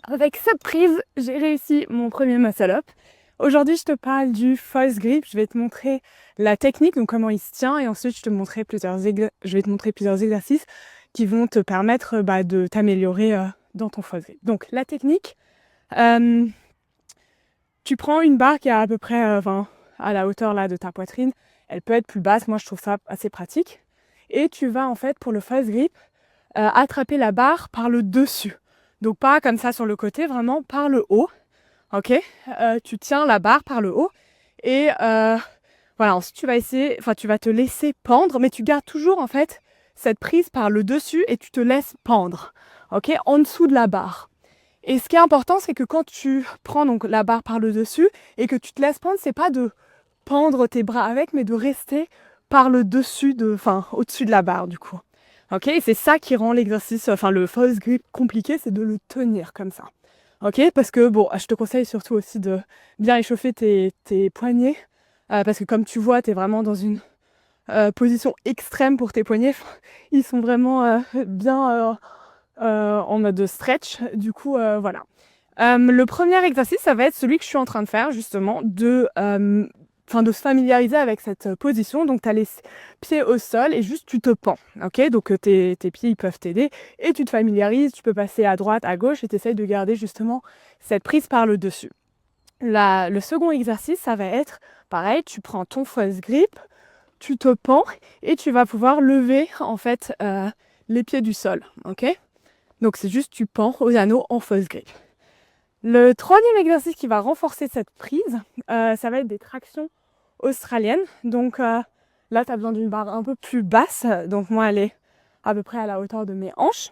Avec cette prise, j'ai réussi mon premier muscle-up. Aujourd'hui, je te parle du false grip. Je vais te montrer la technique, donc comment il se tient, et ensuite je vais te montrer plusieurs exercices qui vont te permettre de t'améliorer dans ton false grip. Donc la technique, euh, tu prends une barre qui est à peu près à la hauteur là de ta poitrine. Elle peut être plus basse, moi je trouve ça assez pratique. Et tu vas en fait pour le false grip attraper la barre par le dessus. Donc pas comme ça sur le côté, vraiment par le haut. Ok, tu tiens la barre par le haut et voilà. Ensuite tu vas te laisser pendre, mais tu gardes toujours en fait cette prise par le dessus et tu te laisses pendre. Ok, en dessous de la barre. Et ce qui est important, c'est que quand tu prends donc la barre par le dessus et que tu te laisses pendre, c'est pas de pendre tes bras avec, mais de rester par le dessus au-dessus de la barre du coup. Ok, et c'est ça qui rend l'exercice, le false grip compliqué, c'est de le tenir comme ça. Ok, parce que bon, je te conseille surtout aussi de bien échauffer tes poignets, parce que comme tu vois, tu es vraiment dans une position extrême pour tes poignets. Ils sont vraiment bien en mode stretch. Du coup, voilà. Le premier exercice, ça va être celui que je suis en train de faire, justement, de se familiariser avec cette position. Donc, tu as les pieds au sol et juste tu te pends. Ok, donc tes pieds ils peuvent t'aider et tu te familiarises. Tu peux passer à droite, à gauche et tu essayes de garder justement cette prise par le dessus. Le second exercice, ça va être pareil. Tu prends ton false grip, tu te pends et tu vas pouvoir lever en fait les pieds du sol. Ok, donc c'est juste tu pends aux anneaux en false grip. Le troisième exercice qui va renforcer cette prise, ça va être des tractions australiennes. Donc là, tu as besoin d'une barre un peu plus basse. Donc moi, elle est à peu près à la hauteur de mes hanches.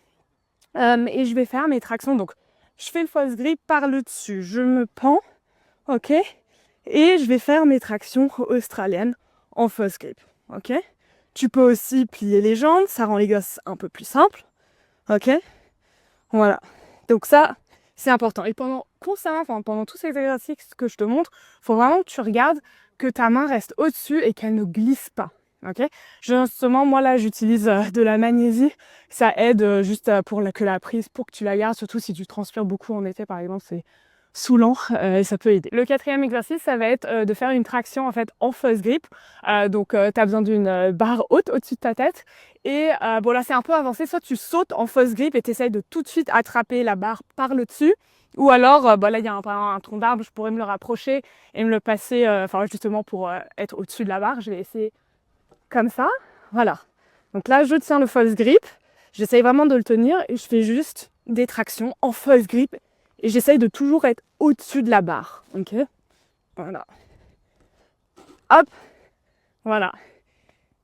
Et je vais faire mes tractions. Donc je fais le false grip par le dessus. Je me pends, ok. Et je vais faire mes tractions australiennes en false grip, ok. Tu peux aussi plier les jambes, ça rend l'exercice un peu plus simple, ok. Voilà. Donc ça, c'est important. Et pendant tous ces exercices que je te montre, il faut vraiment que tu regardes que ta main reste au-dessus et qu'elle ne glisse pas. Ok. Justement, moi là, j'utilise de la magnésie. Ça aide pour que la prise, pour que tu la gardes, surtout si tu transpires beaucoup en été, par exemple, c'est saoulant et ça peut aider. Le quatrième exercice, ça va être de faire une traction en fait en false grip. Donc, tu as besoin d'une barre haute au-dessus de ta tête. Et bon là c'est un peu avancé, soit tu sautes en false grip et tu essayes de tout de suite attraper la barre par le dessus, ou alors là il y a un tronc d'arbre, je pourrais me le rapprocher et me le passer, justement pour être au-dessus de la barre. Je vais essayer comme ça, voilà. Donc là je tiens le false grip, j'essaye vraiment de le tenir et je fais juste des tractions en false grip et j'essaye de toujours être au-dessus de la barre, ok. Voilà, hop, voilà.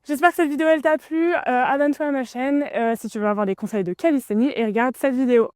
J'espère que cette vidéo elle t'a plu, abonne-toi à ma chaîne si tu veux avoir des conseils de calisthénie et regarde cette vidéo.